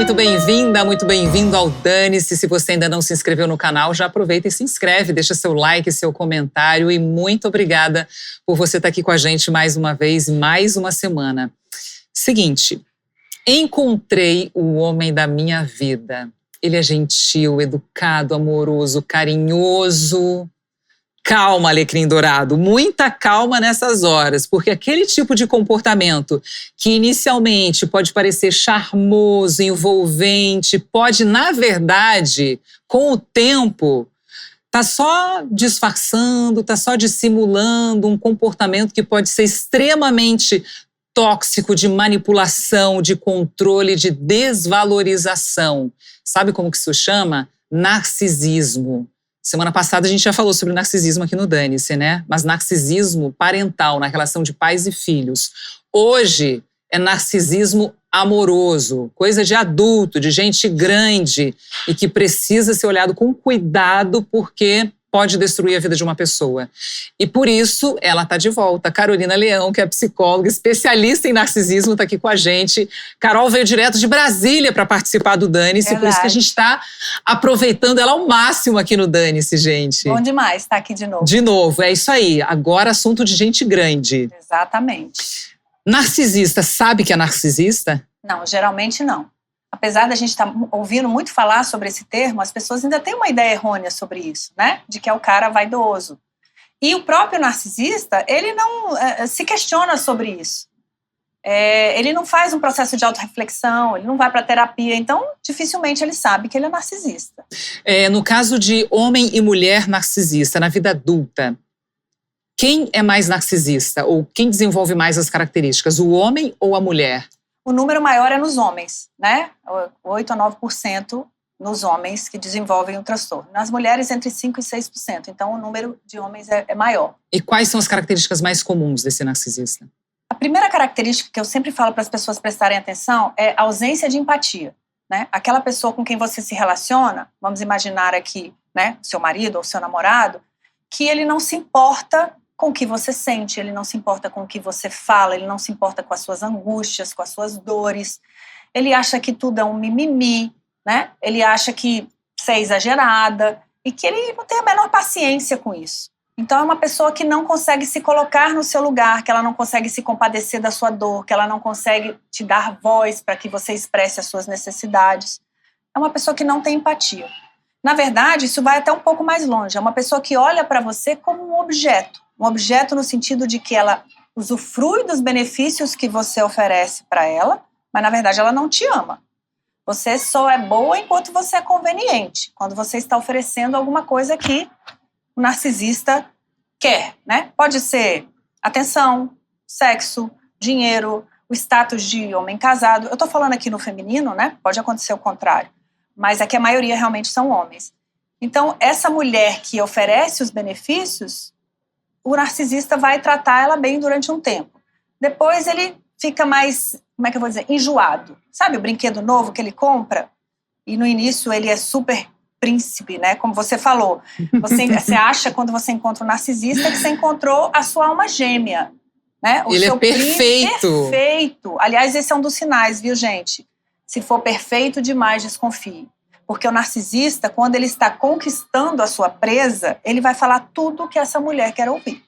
muito bem-vinda, muito bem-vindo ao Dane-se. Se você ainda não se inscreveu no canal, já aproveita e se inscreve, deixa seu like, seu comentário e muito obrigada por você estar aqui com a gente mais uma vez, mais uma semana. Seguinte, encontrei o homem da minha vida. Ele é gentil, educado, amoroso, carinhoso. Calma, alecrim dourado, muita calma nessas horas, porque aquele tipo de comportamento que inicialmente pode parecer charmoso, envolvente, pode, na verdade, com o tempo, tá só disfarçando, tá só dissimulando um comportamento que pode ser extremamente tóxico, de manipulação, de controle, de desvalorização. Sabe como que isso chama? Narcisismo. Semana passada a gente já falou sobre narcisismo aqui no Dane-se, né? Mas narcisismo parental, na relação de pais e filhos. Hoje é narcisismo amoroso, coisa de adulto, de gente grande e que precisa ser olhado com cuidado porque pode destruir a vida de uma pessoa. E por isso ela está de volta. Carolina Leão, que é psicóloga, especialista em narcisismo, está aqui com a gente. Carol veio direto de Brasília para participar do Dane-se, por isso que a gente está aproveitando ela ao máximo aqui no Dane-se, gente. Bom demais estar aqui de novo. De novo, é isso aí. Agora assunto de gente grande. Exatamente. Narcisista, sabe que é narcisista? Não, geralmente não. Apesar da gente estar ouvindo muito falar sobre esse termo, as pessoas ainda têm uma ideia errônea sobre isso, né? De que é o cara vaidoso. E o próprio narcisista, ele não se questiona sobre isso. Ele não faz um processo de autorreflexão, ele não vai para terapia, então dificilmente ele sabe que ele é narcisista. No caso de homem e mulher narcisista, na vida adulta, quem é mais narcisista? Ou quem desenvolve mais as características, o homem ou a mulher? O número maior é nos homens, né? 8 a 9% nos homens que desenvolvem o transtorno. Nas mulheres, entre 5% e 6%. Então, o número de homens é maior. E quais são as características mais comuns desse narcisista? A primeira característica que eu sempre falo para as pessoas prestarem atenção é a ausência de empatia, né? Aquela pessoa com quem você se relaciona, vamos imaginar aqui, né, seu marido ou seu namorado, que ele não se importa com o que você sente, ele não se importa com o que você fala, ele não se importa com as suas angústias, com as suas dores. Ele acha que tudo é um mimimi, né? Ele acha que você é exagerada e que ele não tem a menor paciência com isso. Então é uma pessoa que não consegue se colocar no seu lugar, que ela não consegue se compadecer da sua dor, que ela não consegue te dar voz para que você expresse as suas necessidades. É uma pessoa que não tem empatia. Na verdade, isso vai até um pouco mais longe. É uma pessoa que olha para você como um objeto. Um objeto no sentido de que ela usufrui dos benefícios que você oferece para ela, mas na verdade ela não te ama. Você só é boa enquanto você é conveniente, quando você está oferecendo alguma coisa que o narcisista quer, né? Pode ser atenção, sexo, dinheiro, o status de homem casado. Eu estou falando aqui no feminino, né? Pode acontecer o contrário, mas aqui a maioria realmente são homens. Então, essa mulher que oferece os benefícios, o narcisista vai tratar ela bem durante um tempo. Depois ele fica mais, como é que eu vou dizer, enjoado. Sabe o brinquedo novo que ele compra? E no início ele é super príncipe, né? Como você falou. Você acha, quando você encontra um narcisista, que você encontrou a sua alma gêmea, né? O ele seu é perfeito. Perfeito. Aliás, esse é um dos sinais, viu, gente? Se for perfeito demais, desconfie. Porque o narcisista, quando ele está conquistando a sua presa, ele vai falar tudo o que essa mulher quer ouvir.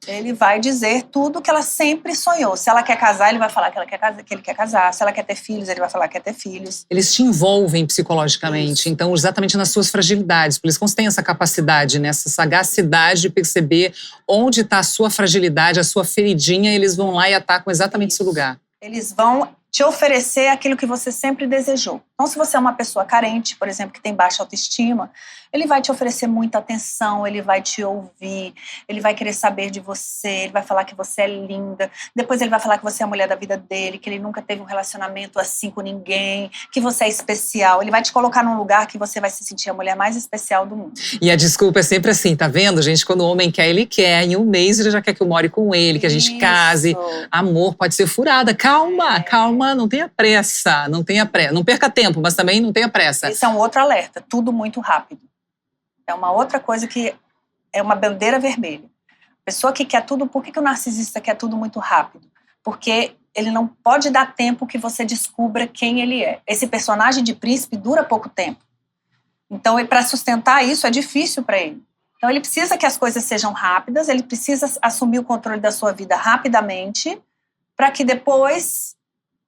Ele vai dizer tudo o que ela sempre sonhou. Se ela quer casar, ele vai falar que ele quer casar. Se ela quer ter filhos, ele vai falar que quer ter filhos. Eles te envolvem psicologicamente, então exatamente nas suas fragilidades. Por isso que têm essa capacidade, né, essa sagacidade de perceber onde está a sua fragilidade, a sua feridinha, e eles vão lá e atacam exatamente esse lugar. Eles vão te oferecer aquilo que você sempre desejou. Então, se você é uma pessoa carente, por exemplo, que tem baixa autoestima, ele vai te oferecer muita atenção, ele vai te ouvir, ele vai querer saber de você, ele vai falar que você é linda, depois ele vai falar que você é a mulher da vida dele, que ele nunca teve um relacionamento assim com ninguém, que você é especial. Ele vai te colocar num lugar que você vai se sentir a mulher mais especial do mundo. E a desculpa é sempre assim, tá vendo, gente? Quando o homem quer, ele quer. Em um mês ele já quer que eu more com ele, que a gente case. Amor, pode ser furada. Calma, calma, não tenha pressa, não tenha pressa. Não perca tempo, mas também não tenha pressa. Esse é um outro alerta, tudo muito rápido. É uma outra coisa que é uma bandeira vermelha. A pessoa que quer tudo, por que o narcisista quer tudo muito rápido? Porque ele não pode dar tempo que você descubra quem ele é. Esse personagem de príncipe dura pouco tempo. Então, para sustentar isso, é difícil para ele. Então, ele precisa que as coisas sejam rápidas, ele precisa assumir o controle da sua vida rapidamente, para que depois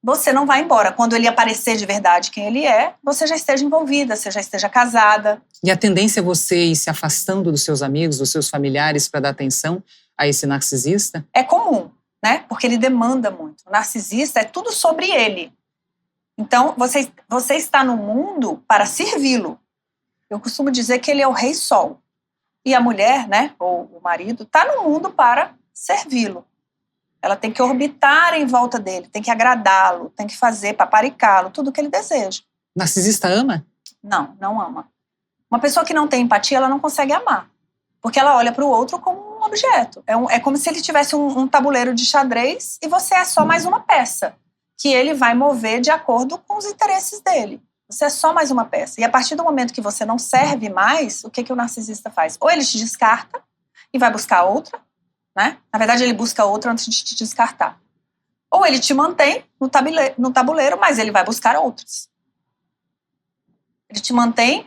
você não vá embora. Quando ele aparecer de verdade quem ele é, você já esteja envolvida, você já esteja casada. E a tendência é você ir se afastando dos seus amigos, dos seus familiares para dar atenção a esse narcisista? É comum, né? Porque ele demanda muito. O narcisista é tudo sobre ele. Então, você está no mundo para servi-lo. Eu costumo dizer que ele é o rei sol. E a mulher, né, ou o marido, está no mundo para servi-lo. Ela tem que orbitar em volta dele, tem que agradá-lo, tem que fazer, paparicá-lo, tudo o que ele deseja. Narcisista ama? Não, não ama. Uma pessoa que não tem empatia, ela não consegue amar. Porque ela olha para o outro como um objeto. É como se ele tivesse um tabuleiro de xadrez e você é só mais uma peça, que ele vai mover de acordo com os interesses dele. Você é só mais uma peça. E a partir do momento que você não serve mais, o que o narcisista faz? Ou ele te descarta e vai buscar outra, né? Na verdade, ele busca outra antes de te descartar. Ou ele te mantém no tabuleiro, mas ele vai buscar outros. Ele te mantém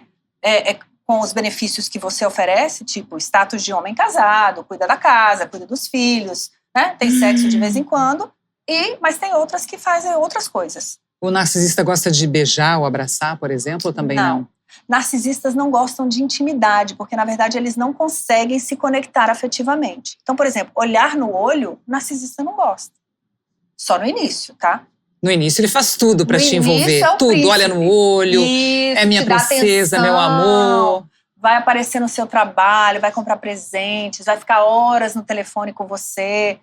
com os benefícios que você oferece, tipo status de homem casado, cuida da casa, cuida dos filhos, né? Tem sexo de vez em quando, mas tem outras que fazem outras coisas. O narcisista gosta de beijar ou abraçar, por exemplo, ou também não? Narcisistas não gostam de intimidade, porque, na verdade, eles não conseguem se conectar afetivamente. Então, por exemplo, olhar no olho, narcisista não gosta. Só no início, tá? No início ele faz tudo pra te envolver. É tudo, príncipe. Olha no olho, isso, é minha princesa, meu amor. Vai aparecer no seu trabalho, vai comprar presentes, vai ficar horas no telefone com você.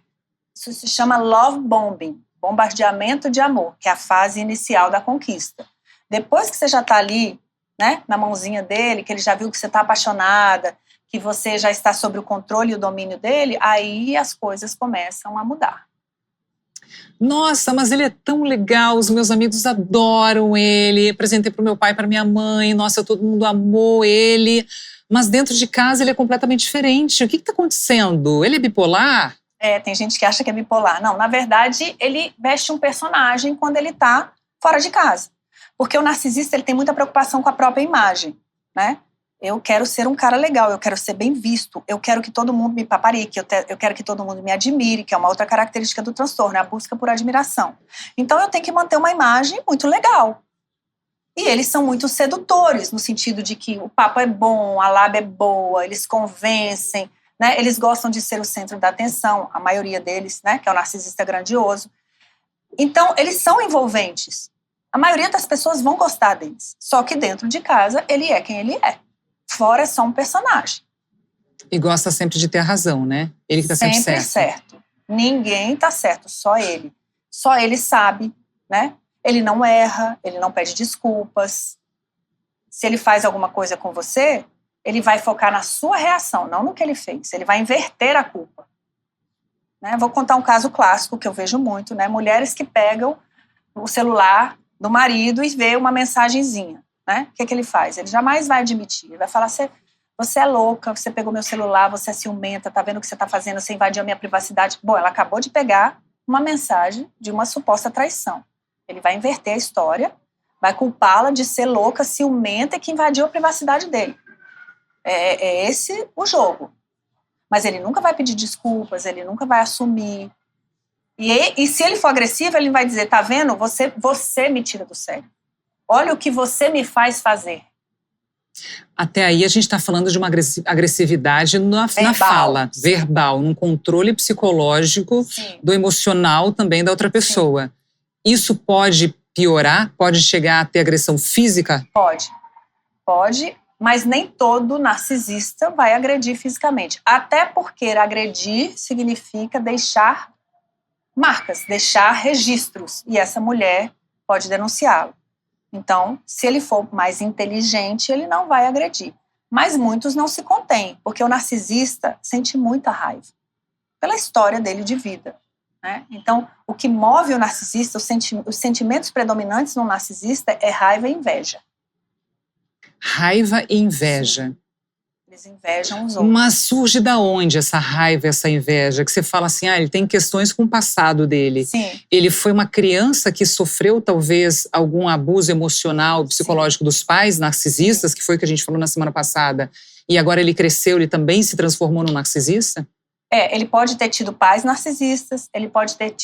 Isso se chama love bombing. Bombardeamento de amor, que é a fase inicial da conquista. Depois que você já está ali, né, na mãozinha dele, que ele já viu que você está apaixonada, que você já está sob o controle e o domínio dele, aí as coisas começam a mudar. Nossa, mas ele é tão legal, os meus amigos adoram ele, apresentei para o meu pai e para minha mãe, nossa, todo mundo amou ele, mas dentro de casa ele é completamente diferente. O que está acontecendo? Ele é bipolar? Tem gente que acha que é bipolar. Não, na verdade, ele veste um personagem quando ele está fora de casa. Porque o narcisista, ele tem muita preocupação com a própria imagem, né? Eu quero ser um cara legal, eu quero ser bem visto, eu quero que todo mundo me paparique, eu quero que todo mundo me admire, que é uma outra característica do transtorno, é a busca por admiração. Então, eu tenho que manter uma imagem muito legal. E eles são muito sedutores, no sentido de que o papo é bom, a lábia é boa, eles convencem, né? Eles gostam de ser o centro da atenção, a maioria deles, né? Que é o narcisista grandioso. Então, eles são envolventes. A maioria das pessoas vão gostar deles. Só que dentro de casa, ele é quem ele é. Fora é só um personagem. E gosta sempre de ter razão, né? Ele que tá sempre certo. Sempre certo. Ninguém tá certo, só ele. Só ele sabe, né? Ele não erra, ele não pede desculpas. Se ele faz alguma coisa com você, ele vai focar na sua reação, não no que ele fez. Ele vai inverter a culpa. Né? Vou contar um caso clássico que eu vejo muito, né? Mulheres que pegam o celular do marido e vê uma mensagenzinha. Né? O que ele faz? Ele jamais vai admitir. Ele vai falar, você é louca, você pegou meu celular, você é ciumenta, tá vendo o que você tá fazendo, você invadiu a minha privacidade. Bom, ela acabou de pegar uma mensagem de uma suposta traição. Ele vai inverter a história, vai culpá-la de ser louca, ciumenta e que invadiu a privacidade dele. É esse o jogo. Mas ele nunca vai pedir desculpas, ele nunca vai assumir. E se ele for agressivo, ele vai dizer, tá vendo? Você me tira do sério. Olha o que você me faz fazer. Até aí a gente está falando de uma agressividade na fala, verbal, num controle psicológico, sim, do emocional também da outra pessoa. Sim. Isso pode piorar? Pode chegar a ter agressão física? Pode, mas nem todo narcisista vai agredir fisicamente. Até porque agredir significa deixar marcas, deixar registros. E essa mulher pode denunciá-lo. Então, se ele for mais inteligente, ele não vai agredir. Mas muitos não se contêm, porque o narcisista sente muita raiva pela história dele de vida. Né? Então, o que move o narcisista, os sentimentos predominantes no narcisista é raiva e inveja. Raiva e inveja. Sim. Eles invejam os outros. Mas surge da onde essa raiva, essa inveja? Que você fala assim, ele tem questões com o passado dele. Sim. Ele foi uma criança que sofreu talvez algum abuso emocional, psicológico dos pais narcisistas, que foi o que a gente falou na semana passada. E agora ele cresceu, ele também se transformou num narcisista? Ele pode ter tido pais narcisistas, ele pode ter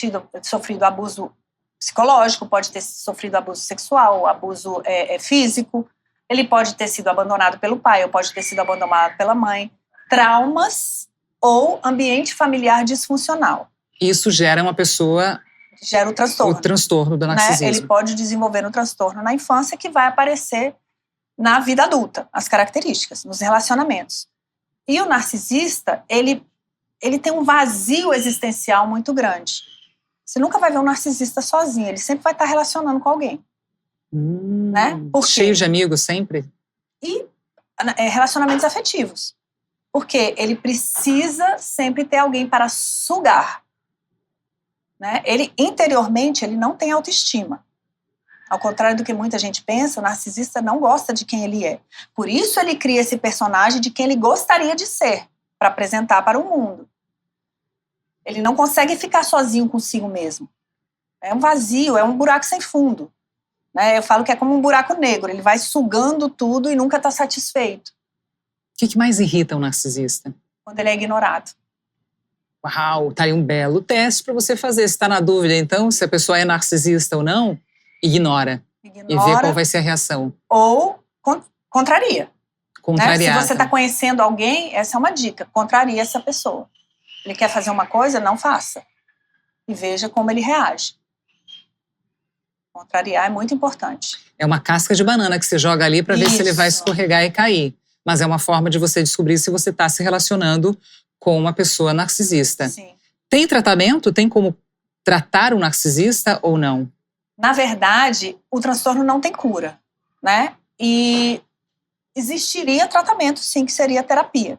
sofrido abuso psicológico, pode ter sofrido abuso sexual, abuso físico. Ele pode ter sido abandonado pelo pai, ou pode ter sido abandonado pela mãe. Traumas ou ambiente familiar disfuncional. Isso gera uma pessoa... Gera o transtorno. O transtorno do narcisismo. Né? Ele pode desenvolver um transtorno na infância que vai aparecer na vida adulta, as características, nos relacionamentos. E o narcisista, ele tem um vazio existencial muito grande. Você nunca vai ver um narcisista sozinho, ele sempre vai estar relacionando com alguém. Né? Cheio de amigos sempre? E relacionamentos afetivos. Porque ele precisa sempre ter alguém para sugar. Né? Ele, interiormente, ele não tem autoestima. Ao contrário do que muita gente pensa, o narcisista não gosta de quem ele é. Por isso ele cria esse personagem de quem ele gostaria de ser, para apresentar para o mundo. Ele não consegue ficar sozinho consigo mesmo. É um vazio, é um buraco sem fundo. Né? Eu falo que é como um buraco negro, ele vai sugando tudo e nunca está satisfeito. O que mais irrita um narcisista? Quando ele é ignorado. Uau, tá aí um belo teste para você fazer. Se está na dúvida, então, se a pessoa é narcisista ou não, ignora. E vê qual vai ser a reação. Ou contraria. Contrariar. Né? Se você está conhecendo alguém, essa é uma dica, contraria essa pessoa. Ele quer fazer uma coisa, não faça. E veja como ele reage. Contrariar é muito importante. É uma casca de banana que você joga ali para ver se ele vai escorregar e cair. Mas é uma forma de você descobrir se você está se relacionando com uma pessoa narcisista. Sim. Tem tratamento? Tem como tratar o narcisista ou não? Na verdade, o transtorno não tem cura, né? E existiria tratamento, sim, que seria terapia.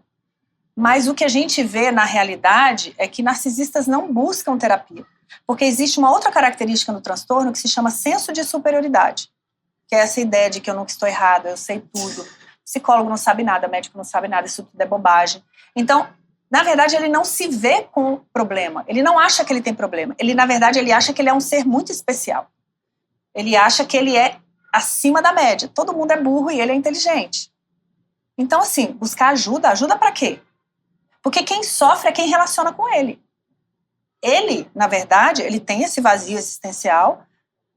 Mas o que a gente vê na realidade é que narcisistas não buscam terapia. Porque existe uma outra característica no transtorno que se chama senso de superioridade. Que é essa ideia de que eu nunca estou errada, eu sei tudo. Psicólogo não sabe nada, médico não sabe nada, isso tudo é bobagem. Então, na verdade, ele não se vê com problema. Ele não acha que ele tem problema. Na verdade, ele acha que ele é um ser muito especial. Ele acha que ele é acima da média. Todo mundo é burro e ele é inteligente. Então, assim, buscar ajuda. Ajuda pra quê? Porque quem sofre é quem relaciona com ele. Ele, na verdade, ele tem esse vazio existencial,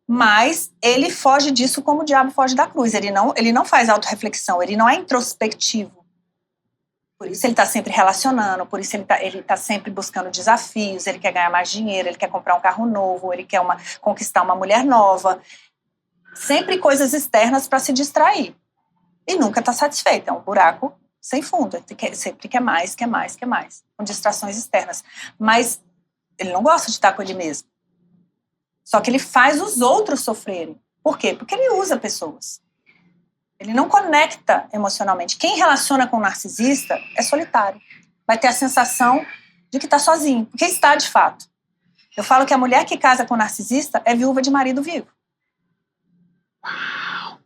mas ele foge disso como o diabo foge da cruz. Ele não faz autorreflexão, ele não é introspectivo. Por isso ele está sempre relacionando, por isso ele tá sempre buscando desafios, ele quer ganhar mais dinheiro, ele quer comprar um carro novo, ele quer conquistar uma mulher nova. Sempre coisas externas para se distrair. E nunca está satisfeito, é um buraco sem fundo. Ele sempre quer mais, quer mais, quer mais. Com distrações externas. Mas ele não gosta de estar com ele mesmo. Só que ele faz os outros sofrerem. Por quê? Porque ele usa pessoas. Ele não conecta emocionalmente. Quem relaciona com o narcisista é solitário. Vai ter a sensação de que está sozinho. Porque está de fato. Eu falo que a mulher que casa com o narcisista é viúva de marido vivo. Uau!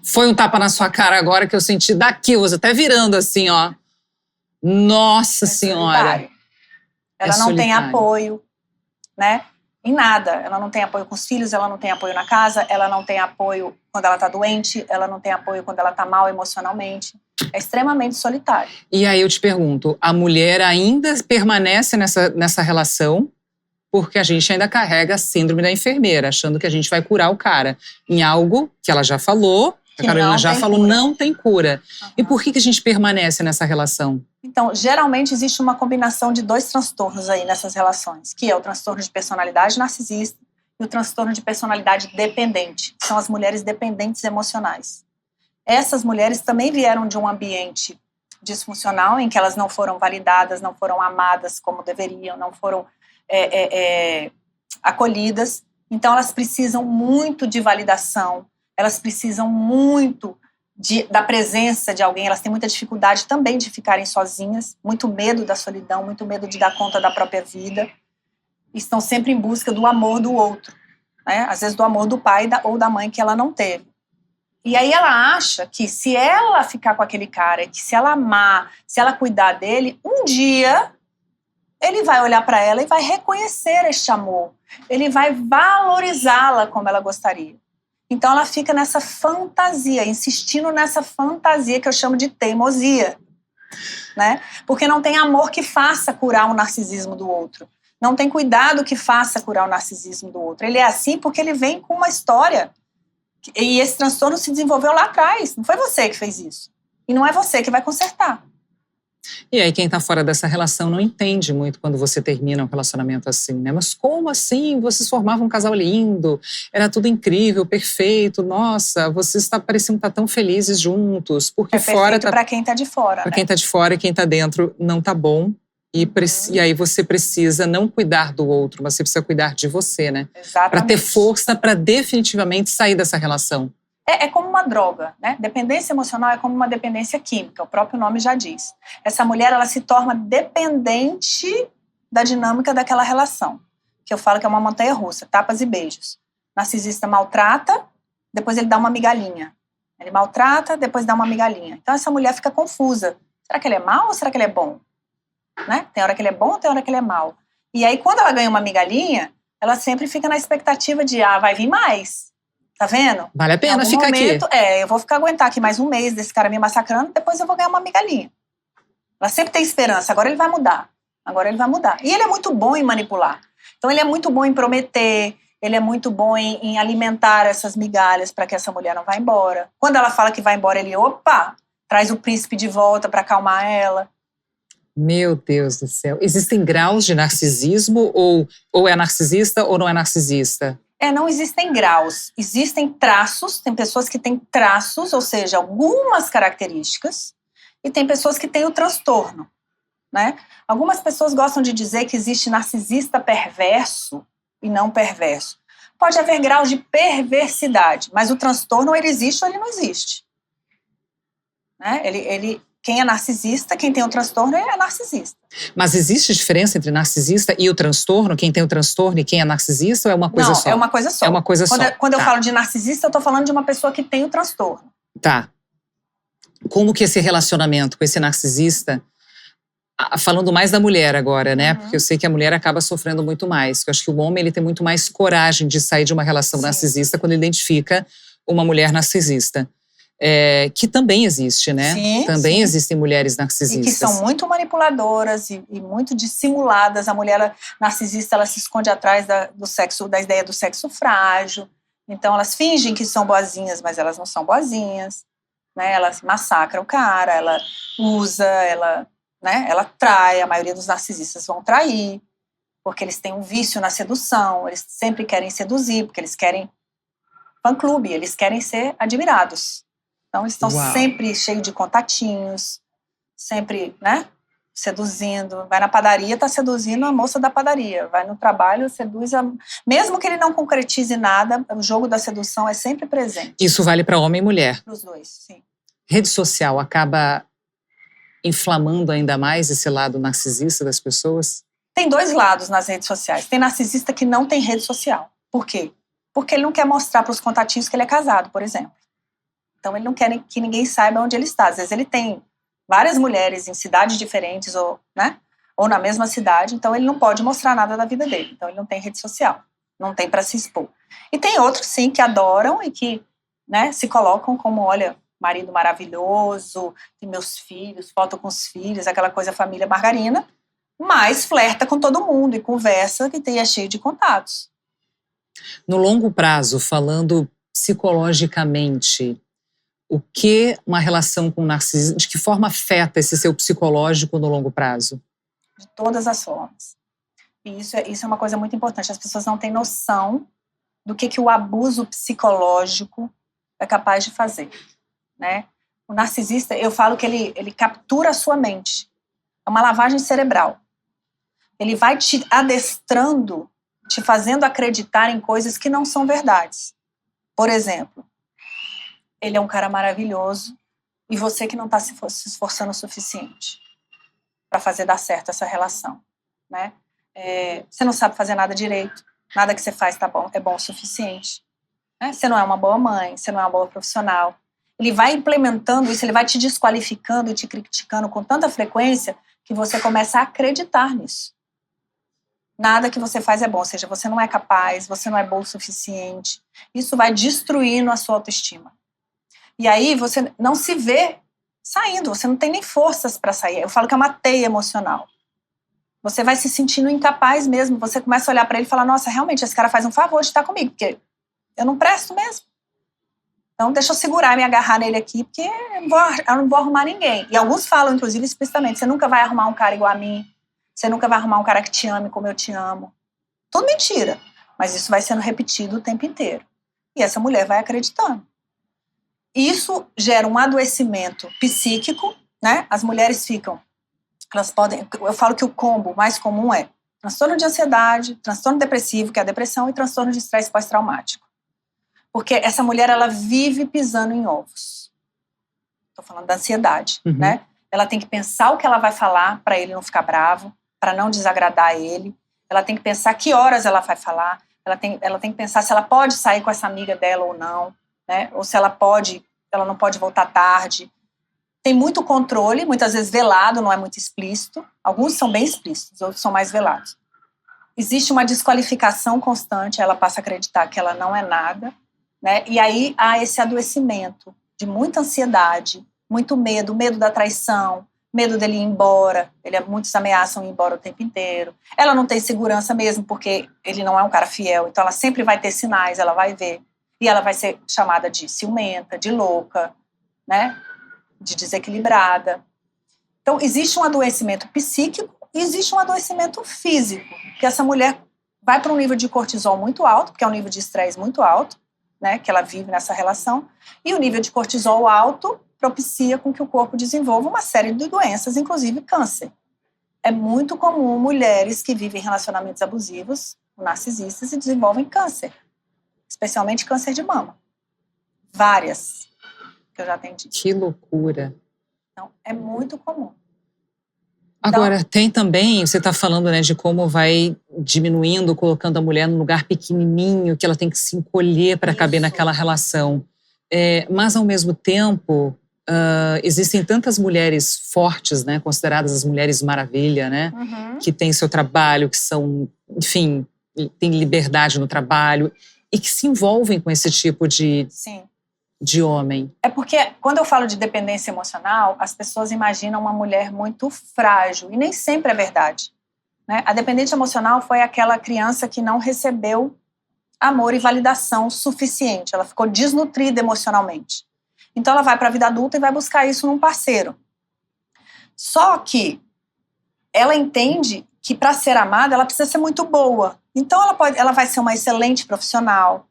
Foi um tapa na sua cara agora que eu senti daqui, você até virando assim, ó. Nossa Senhora! Solitário. Ela não tem apoio, né? Em nada. Ela não tem apoio com os filhos, ela não tem apoio na casa, ela não tem apoio quando ela está doente, ela não tem apoio quando ela está mal emocionalmente. É extremamente solitário. E aí eu te pergunto, a mulher ainda permanece nessa relação porque a gente ainda carrega a síndrome da enfermeira, achando que a gente vai curar o cara em algo que ela já falou, a Carolina já falou, não tem cura. Uhum. E por que a gente permanece nessa relação? Então, geralmente existe uma combinação de dois transtornos aí nessas relações, que é o transtorno de personalidade narcisista e o transtorno de personalidade dependente, que são as mulheres dependentes emocionais. Essas mulheres também vieram de um ambiente disfuncional, em que elas não foram validadas, não foram amadas como deveriam, não foram acolhidas. Então, elas precisam muito de validação, elas precisam muito da presença de alguém, elas têm muita dificuldade também de ficarem sozinhas, muito medo da solidão, muito medo de dar conta da própria vida, estão sempre em busca do amor do outro, né? Às vezes do amor do pai ou da mãe que ela não teve. E aí ela acha que se ela ficar com aquele cara, que se ela amar, se ela cuidar dele, um dia ele vai olhar para ela e vai reconhecer este amor. Ele vai valorizá-la como ela gostaria. Então ela fica nessa fantasia, insistindo nessa fantasia que eu chamo de teimosia, né? Porque não tem amor que faça curar o narcisismo do outro. Não tem cuidado que faça curar o narcisismo do outro. Ele é assim porque ele vem com uma história. E esse transtorno se desenvolveu lá atrás. Não foi você que fez isso. E não é você que vai consertar. E aí quem está fora dessa relação não entende muito quando você termina um relacionamento assim, né? Mas como assim? Vocês formavam um casal lindo, era tudo incrível, perfeito, nossa, vocês pareciam estar tão felizes juntos, porque É fora perfeito para quem está de fora, para né? quem está de fora e quem está dentro não tá bom. E aí você precisa não cuidar do outro, mas você precisa cuidar de você, né? Exatamente. Para ter força para definitivamente sair dessa relação. É como uma droga, né? Dependência emocional é como uma dependência química, o próprio nome já diz. Essa mulher, ela se torna dependente da dinâmica daquela relação, que eu falo que é uma montanha-russa, tapas e beijos. O narcisista maltrata, depois ele dá uma migalhinha. Ele maltrata, depois dá uma migalhinha. Então essa mulher fica confusa. Será que ele é mau ou será que ele é bom? Né? Tem hora que ele é bom, tem hora que ele é mau. E aí quando ela ganha uma migalhinha, ela sempre fica na expectativa de, vai vir mais. Tá vendo? Vale a pena ficar aqui. Eu vou aguentar aqui mais um mês desse cara me massacrando, depois eu vou ganhar uma migalhinha. Ela sempre tem esperança, agora ele vai mudar. Agora ele vai mudar. E ele é muito bom em manipular. Então ele é muito bom em prometer, ele é muito bom em alimentar essas migalhas para que essa mulher não vá embora. Quando ela fala que vai embora, ele, traz o príncipe de volta para acalmar ela. Meu Deus do céu. Existem graus de narcisismo ou é narcisista ou não é narcisista? Não existem graus, existem traços, tem pessoas que têm traços, ou seja, algumas características, e tem pessoas que têm o transtorno, né? Algumas pessoas gostam de dizer que existe narcisista perverso e não perverso. Pode haver graus de perversidade, mas o transtorno, ele existe ou ele não existe. Né? Quem é narcisista, quem tem o transtorno é narcisista. Mas existe diferença entre narcisista e o transtorno? Quem tem o transtorno e quem é narcisista ou é uma coisa só? Não, é uma coisa só. É uma coisa só. Quando eu falo de narcisista, eu estou falando de uma pessoa que tem o transtorno. Tá. Como que esse relacionamento com esse narcisista, falando mais da mulher agora, né? Porque eu sei que a mulher acaba sofrendo muito mais. Eu acho que o homem ele tem muito mais coragem de sair de uma relação narcisista quando ele identifica uma mulher narcisista. Que também existe, né? Sim, também existem mulheres narcisistas. E que são muito manipuladoras e muito dissimuladas. A mulher narcisista, ela se esconde atrás da ideia do sexo frágil. Então, elas fingem que são boazinhas, mas elas não são boazinhas. Né? Elas massacram o cara, ela usa, ela trai. A maioria dos narcisistas vão trair, porque eles têm um vício na sedução, eles sempre querem seduzir, porque eles querem fã-clube, eles querem ser admirados. Então, eles estão sempre cheios de contatinhos, sempre, né, seduzindo. Vai na padaria, está seduzindo a moça da padaria. Vai no trabalho, seduz Mesmo que ele não concretize nada, o jogo da sedução é sempre presente. Isso vale para homem e mulher? Para os dois, sim. Rede social acaba inflamando ainda mais esse lado narcisista das pessoas? Tem dois lados nas redes sociais. Tem narcisista que não tem rede social. Por quê? Porque ele não quer mostrar para os contatinhos que ele é casado, por exemplo. Então, ele não quer que ninguém saiba onde ele está. Às vezes, ele tem várias mulheres em cidades diferentes ou na mesma cidade, então ele não pode mostrar nada da vida dele. Então, ele não tem rede social, não tem para se expor. E tem outros, sim, que adoram e que se colocam como, olha, marido maravilhoso, tem meus filhos, foto com os filhos, aquela coisa família margarina, mas flerta com todo mundo e conversa e é cheio de contatos. No longo prazo, falando psicologicamente, o que uma relação com narcisismo, de que forma afeta esse seu psicológico no longo prazo? De todas as formas. E isso é uma coisa muito importante. As pessoas não têm noção do que o abuso psicológico é capaz de fazer. Né? O narcisista, eu falo que ele captura a sua mente. É uma lavagem cerebral. Ele vai te adestrando, te fazendo acreditar em coisas que não são verdades. Por exemplo, ele é um cara maravilhoso e você que não está se esforçando o suficiente para fazer dar certo essa relação. Né? Você não sabe fazer nada direito, nada que você faz é bom o suficiente. né? Você não é uma boa mãe, você não é uma boa profissional. Ele vai implementando isso, ele vai te desqualificando e te criticando com tanta frequência que você começa a acreditar nisso. Nada que você faz é bom, ou seja, você não é capaz, você não é bom o suficiente. Isso vai destruindo a sua autoestima. E aí você não se vê saindo, você não tem nem forças para sair. Eu falo que é uma teia emocional. Você vai se sentindo incapaz mesmo, você começa a olhar para ele e falar, nossa, realmente, esse cara faz um favor de estar comigo, porque eu não presto mesmo. Então, deixa eu segurar e me agarrar nele aqui, porque eu não vou arrumar ninguém. E alguns falam, inclusive, explicitamente, você nunca vai arrumar um cara igual a mim, você nunca vai arrumar um cara que te ame como eu te amo. Tudo mentira, mas isso vai sendo repetido o tempo inteiro. E essa mulher vai acreditando. Isso gera um adoecimento psíquico, né? As mulheres ficam, elas podem, eu falo que o combo mais comum é transtorno de ansiedade, transtorno depressivo, que é a depressão, e transtorno de estresse pós-traumático. Porque essa mulher, ela vive pisando em ovos. Estou falando da ansiedade, né? Ela tem que pensar o que ela vai falar para ele não ficar bravo, para não desagradar ele. Ela tem que pensar que horas ela vai falar. Ela tem que pensar se ela pode sair com essa amiga dela ou não, né? Ou se ela não pode voltar tarde. Tem muito controle, muitas vezes velado, não é muito explícito. Alguns são bem explícitos, outros são mais velados. Existe uma desqualificação constante, ela passa a acreditar que ela não é nada. Né? E aí há esse adoecimento de muita ansiedade, muito medo da traição, medo dele ir embora, muitos ameaçam ir embora o tempo inteiro. Ela não tem segurança mesmo, porque ele não é um cara fiel, então ela sempre vai ter sinais, ela vai ver. E ela vai ser chamada de ciumenta, de louca, né? De desequilibrada. Então existe um adoecimento psíquico e existe um adoecimento físico, que essa mulher vai para um nível de cortisol muito alto, porque é um nível de estresse muito alto, né, que ela vive nessa relação, e o nível de cortisol alto propicia com que o corpo desenvolva uma série de doenças, inclusive câncer. É muito comum mulheres que vivem relacionamentos abusivos, narcisistas, e desenvolvem câncer, especialmente câncer de mama. Várias que eu já atendi. Que loucura. Então, é muito comum. Agora, tem também, você está falando, né, de como vai diminuindo, colocando a mulher num lugar pequenininho, que ela tem que se encolher para caber naquela relação. Mas, ao mesmo tempo, existem tantas mulheres fortes, né, consideradas as mulheres maravilha, né, que têm seu trabalho, que são, enfim, têm liberdade no trabalho e que se envolvem com esse tipo de homem. É porque, quando eu falo de dependência emocional, as pessoas imaginam uma mulher muito frágil, e nem sempre é verdade, né? A dependente emocional foi aquela criança que não recebeu amor e validação suficiente, ela ficou desnutrida emocionalmente. Então ela vai para a vida adulta e vai buscar isso num parceiro. Só que ela entende que para ser amada ela precisa ser muito boa. Então ela vai ser uma excelente profissional.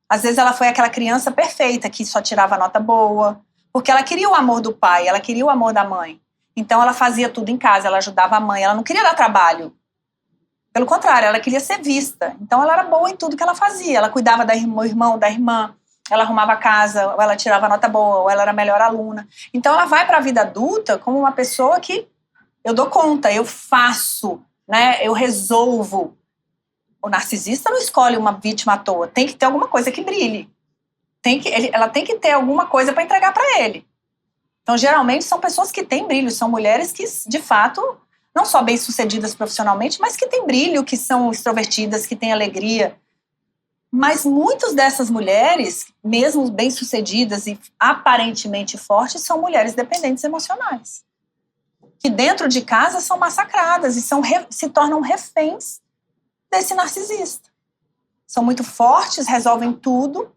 Às vezes ela foi aquela criança perfeita que só tirava nota boa, porque ela queria o amor do pai, ela queria o amor da mãe. Então ela fazia tudo em casa, ela ajudava a mãe, ela não queria dar trabalho. Pelo contrário, ela queria ser vista. Então ela era boa em tudo que ela fazia. Ela cuidava do irmão, da irmã, ela arrumava a casa, ou ela tirava nota boa, ou ela era a melhor aluna. Então ela vai para a vida adulta como uma pessoa que eu dou conta, eu faço, né? Eu resolvo. O narcisista não escolhe uma vítima à toa. Tem que ter alguma coisa que brilhe. Ela tem que ter alguma coisa para entregar para ele. Então, geralmente, são pessoas que têm brilho. São mulheres que, de fato, não só bem-sucedidas profissionalmente, mas que têm brilho, que são extrovertidas, que têm alegria. Mas muitas dessas mulheres, mesmo bem-sucedidas e aparentemente fortes, são mulheres dependentes emocionais. Que dentro de casa são massacradas e se tornam reféns desse narcisista. São muito fortes, resolvem tudo.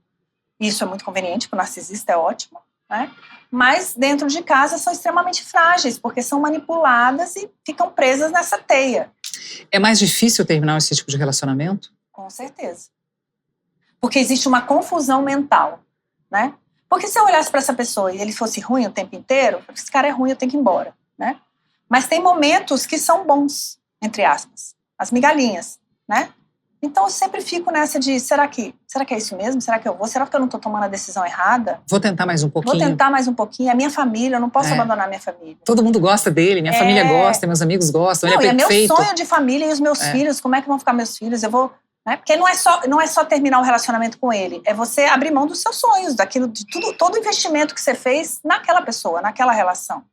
Isso é muito conveniente, para o narcisista é ótimo, né? Mas dentro de casa são extremamente frágeis, porque são manipuladas e ficam presas nessa teia. É mais difícil terminar esse tipo de relacionamento? Com certeza. Porque existe uma confusão mental, né? Porque se eu olhasse para essa pessoa e ele fosse ruim o tempo inteiro, esse cara é ruim, eu tenho que ir embora, né? Mas tem momentos que são bons, entre aspas, as migalhinhas, né? Então eu sempre fico nessa de, será que é isso mesmo? Será que eu vou? Será que eu não estou tomando a decisão errada? Vou tentar mais um pouquinho. Vou tentar mais um pouquinho. É minha família, eu não posso abandonar minha família. Todo mundo gosta dele, minha família gosta, meus amigos gostam, não, ele é perfeito. É meu sonho de família e os meus filhos, como é que vão ficar meus filhos? Eu vou Né? Porque não é só terminar um relacionamento com ele, é você abrir mão dos seus sonhos, daquilo, de tudo, todo o investimento que você fez naquela pessoa, naquela relação.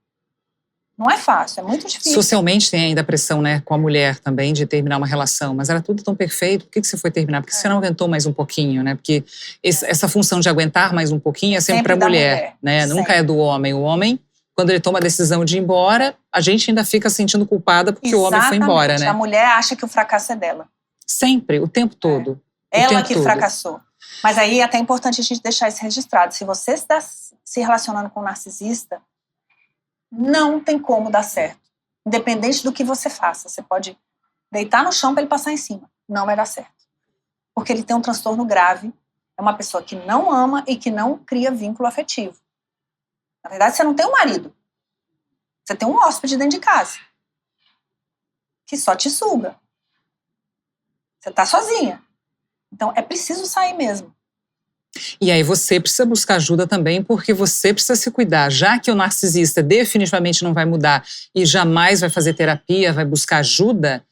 Não é fácil, é muito difícil. Socialmente tem ainda a pressão, né, com a mulher também, de terminar uma relação. Mas era tudo tão perfeito, por que você foi terminar? Porque você não aguentou mais um pouquinho, né? Porque essa função de aguentar mais um pouquinho é sempre para a mulher, né? Sempre. Nunca é do homem. O homem, quando ele toma a decisão de ir embora, a gente ainda fica se sentindo culpada porque o homem foi embora, né? A mulher acha que o fracasso é dela. Sempre, o tempo todo. Ela que fracassou. Mas aí é até importante a gente deixar isso registrado. Se você está se relacionando com um narcisista, não tem como dar certo. Independente do que você faça. Você pode deitar no chão para ele passar em cima. Não vai dar certo. Porque ele tem um transtorno grave. É uma pessoa que não ama e que não cria vínculo afetivo. Na verdade, você não tem um marido. Você tem um hóspede dentro de casa. Que só te suga. Você está sozinha. Então, é preciso sair mesmo. E aí você precisa buscar ajuda também, porque você precisa se cuidar. Já que o narcisista definitivamente não vai mudar e jamais vai fazer terapia, vai buscar ajuda,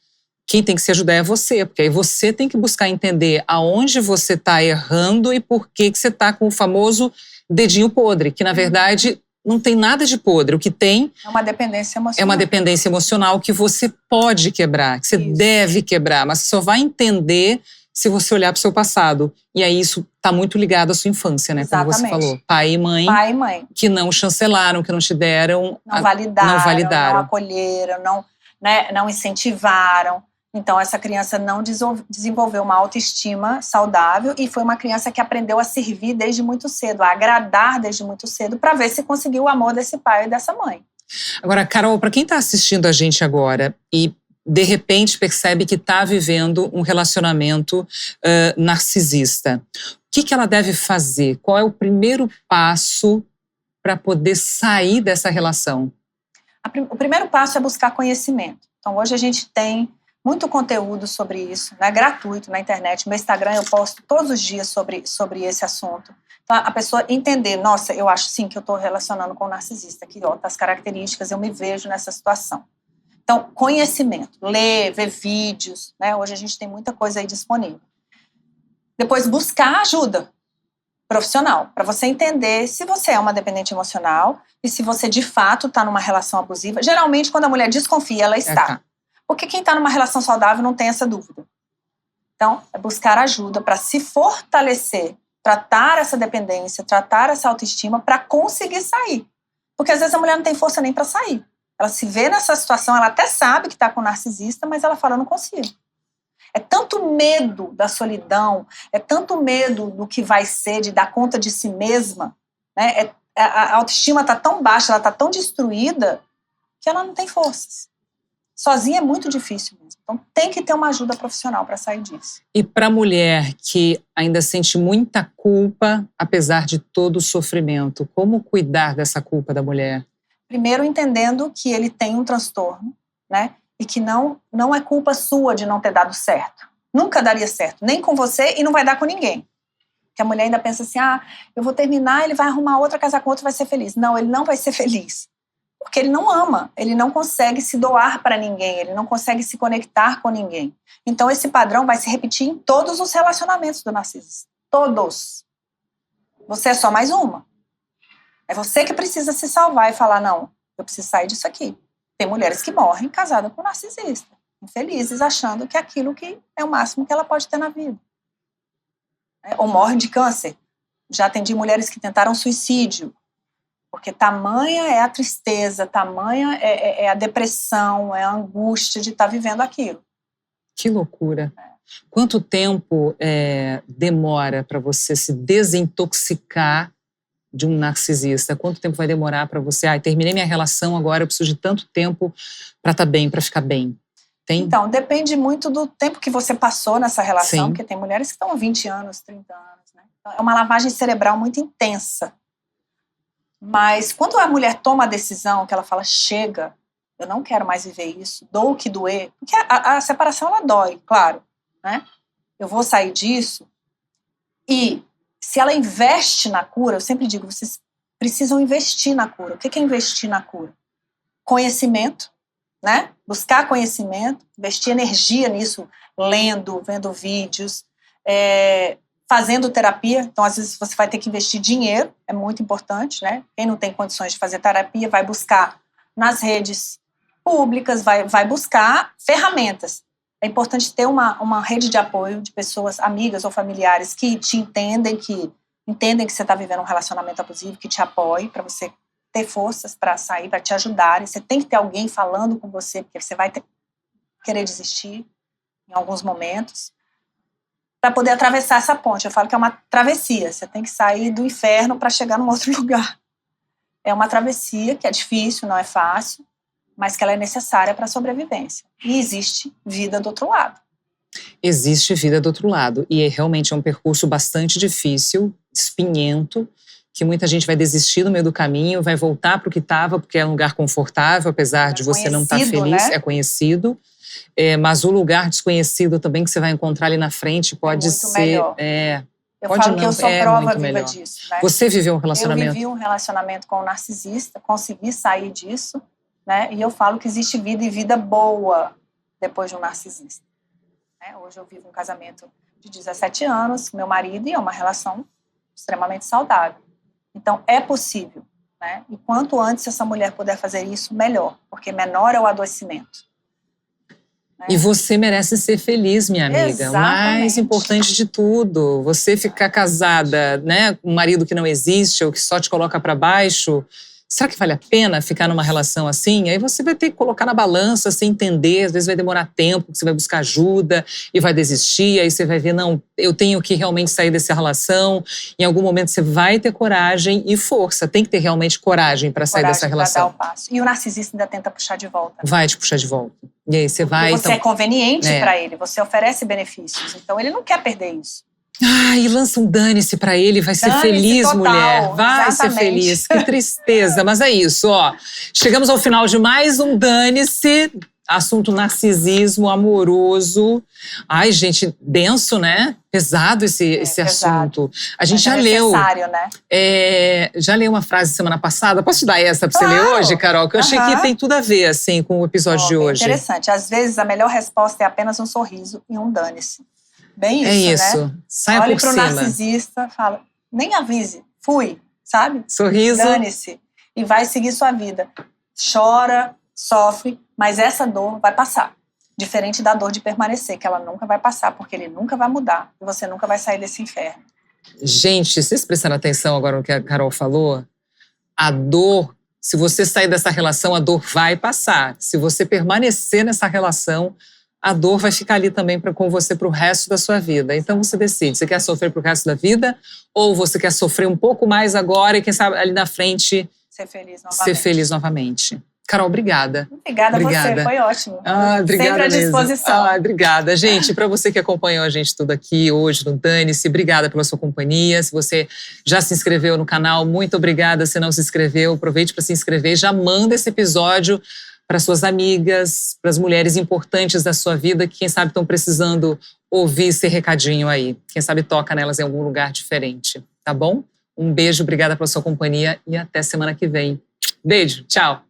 quem tem que se ajudar é você. Porque aí você tem que buscar entender aonde você está errando e por que você está com o famoso dedinho podre, que na verdade não tem nada de podre. O que tem é uma dependência emocional. É uma dependência emocional que você pode quebrar, que você deve quebrar, mas você só vai entender se você olhar para o seu passado. E aí isso está muito ligado à sua infância, né? Exatamente. Como você falou. Pai e mãe que não chancelaram, que não te deram... Não validaram, não acolheram, não incentivaram. Então essa criança não desenvolveu uma autoestima saudável e foi uma criança que aprendeu a servir desde muito cedo, a agradar desde muito cedo, para ver se conseguiu o amor desse pai e dessa mãe. Agora, Carol, para quem está assistindo a gente agora e de repente percebe que está vivendo um relacionamento narcisista, o que ela deve fazer? Qual é o primeiro passo para poder sair dessa relação? O primeiro passo é buscar conhecimento. Então, hoje a gente tem muito conteúdo sobre isso, né, gratuito na internet. No meu Instagram eu posto todos os dias sobre esse assunto. Então, a pessoa entender, nossa, eu acho sim que eu estou relacionando com um narcisista, aqui, ó, tá as características, eu me vejo nessa situação. Então, conhecimento, ler, ver vídeos, né? Hoje a gente tem muita coisa aí disponível. Depois, buscar ajuda profissional, para você entender se você é uma dependente emocional e se você, de fato, está numa relação abusiva. Geralmente, quando a mulher desconfia, ela está. Porque quem está numa relação saudável não tem essa dúvida. Então, é buscar ajuda para se fortalecer, tratar essa dependência, tratar essa autoestima para conseguir sair. Porque, às vezes, a mulher não tem força nem para sair. Ela se vê nessa situação, ela até sabe que está com um narcisista, mas ela fala, eu não consigo. É tanto medo da solidão, é tanto medo do que vai ser, de dar conta de si mesma, né? A autoestima está tão baixa, ela está tão destruída, que ela não tem forças. Sozinha é muito difícil mesmo. Então tem que ter uma ajuda profissional para sair disso. E para a mulher que ainda sente muita culpa, apesar de todo o sofrimento, como cuidar dessa culpa da mulher? Primeiro, entendendo que ele tem um transtorno, né? E que não é culpa sua de não ter dado certo. Nunca daria certo, nem com você e não vai dar com ninguém. Porque a mulher ainda pensa assim, eu vou terminar, ele vai arrumar outra, casar com outra, vai ser feliz. Não, ele não vai ser feliz. Porque ele não ama, ele não consegue se doar para ninguém, ele não consegue se conectar com ninguém. Então esse padrão vai se repetir em todos os relacionamentos do narcisista. Todos. Você é só mais uma. É você que precisa se salvar e falar, não, eu preciso sair disso aqui. Tem mulheres que morrem casadas com narcisista, infelizes, achando que é aquilo que é o máximo que ela pode ter na vida. Ou morrem de câncer. Já atendi mulheres que tentaram suicídio, porque tamanha é a tristeza, tamanha é a depressão, é a angústia de estar vivendo aquilo. Que loucura. Quanto tempo demora para você se desintoxicar de um narcisista? Quanto tempo vai demorar para você? Terminei minha relação, agora eu preciso de tanto tempo para estar bem, para ficar bem. Tem? Então, depende muito do tempo que você passou nessa relação, Sim. Porque tem mulheres que estão há 20 anos, 30 anos, né? Então, é uma lavagem cerebral muito intensa. Mas quando a mulher toma a decisão, que ela fala, chega, eu não quero mais viver isso, dou o que doer, porque a separação ela dói, claro, né? Eu vou sair disso e se ela investe na cura, eu sempre digo, vocês precisam investir na cura. O que é investir na cura? Conhecimento, né? Buscar conhecimento, investir energia nisso, lendo, vendo vídeos, fazendo terapia. Então, às vezes, você vai ter que investir dinheiro, é muito importante, né? Quem não tem condições de fazer terapia vai buscar nas redes públicas, vai buscar ferramentas. É importante ter uma rede de apoio de pessoas, amigas ou familiares que te entendem, que você está vivendo um relacionamento abusivo, que te apoie para você ter forças para sair, para te ajudarem. Você tem que ter alguém falando com você, porque você vai querer desistir em alguns momentos, para poder atravessar essa ponte. Eu falo que é uma travessia. Você tem que sair do inferno para chegar num outro lugar. É uma travessia que é difícil, não é fácil, mas que ela é necessária para a sobrevivência. E existe vida do outro lado. Existe vida do outro lado. E realmente é um percurso bastante difícil, espinhento, que muita gente vai desistir no meio do caminho, vai voltar para o que estava, porque é um lugar confortável, apesar de você não estar feliz, né? É conhecido. Mas o lugar desconhecido também que você vai encontrar ali na frente pode muito ser… melhor. Eu falo que eu sou prova viva disso. Né? Você viveu um relacionamento? Eu vivi um relacionamento com um narcisista, consegui sair disso, né? E eu falo que existe vida e vida boa depois de um narcisista. Né? Hoje eu vivo um casamento de 17 anos com meu marido e é uma relação extremamente saudável. Então, é possível. Né? E quanto antes essa mulher puder fazer isso, melhor, porque menor é o adoecimento. Né? E você merece ser feliz, minha amiga. Exatamente. O mais importante de tudo, você ficar casada, né, com um marido que não existe ou que só te coloca para baixo, será que vale a pena ficar numa relação assim? Aí você vai ter que colocar na balança, sem entender, às vezes vai demorar tempo, você vai buscar ajuda e vai desistir, aí você vai ver, não, eu tenho que realmente sair dessa relação. Em algum momento você vai ter coragem e força, tem que ter realmente coragem para sair dessa relação. Pra dar o passo. E o narcisista ainda tenta puxar de volta. Vai te puxar de volta. E aí você vai… Porque você é conveniente para ele, você oferece benefícios, então ele não quer perder isso. E lança um dane-se pra ele, vai ser feliz, total, mulher. Vai exatamente. Ser feliz, que tristeza. Mas é isso, ó. Chegamos ao final de mais um dane-se. Assunto narcisismo amoroso. Ai, gente, denso, né? Pesado esse assunto. A gente já leu. Né? Já leu uma frase semana passada. Posso te dar essa pra você ler hoje, Carol? Que eu achei que tem tudo a ver, assim, com o episódio de hoje. Interessante. Às vezes, a melhor resposta é apenas um sorriso e um dane-se. Bem isso, né? Saia Olhe por cima. Olhe pro narcisista, fala, nem avise, fui, sabe? Sorriso. Dane-se. E vai seguir sua vida. Chora, sofre, mas essa dor vai passar. Diferente da dor de permanecer, que ela nunca vai passar, porque ele nunca vai mudar. E você nunca vai sair desse inferno. Gente, vocês prestaram atenção agora no que a Carol falou? A dor, se você sair dessa relação, a dor vai passar. Se você permanecer nessa relação, a dor vai ficar ali também com você pro resto da sua vida. Então você decide, você quer sofrer pro resto da vida ou você quer sofrer um pouco mais agora e quem sabe ali na frente ser feliz novamente. Carol, obrigada. Obrigada a você, foi ótimo. Obrigada sempre à disposição. Obrigada. Gente, para você que acompanhou a gente tudo aqui hoje no Dane-se, obrigada pela sua companhia. Se você já se inscreveu no canal, muito obrigada. Se não se inscreveu, aproveite para se inscrever. Já manda esse episódio para suas amigas, para as mulheres importantes da sua vida que, quem sabe, estão precisando ouvir esse recadinho aí. Quem sabe toca nelas em algum lugar diferente, tá bom? Um beijo, obrigada pela sua companhia e até semana que vem. Beijo, tchau!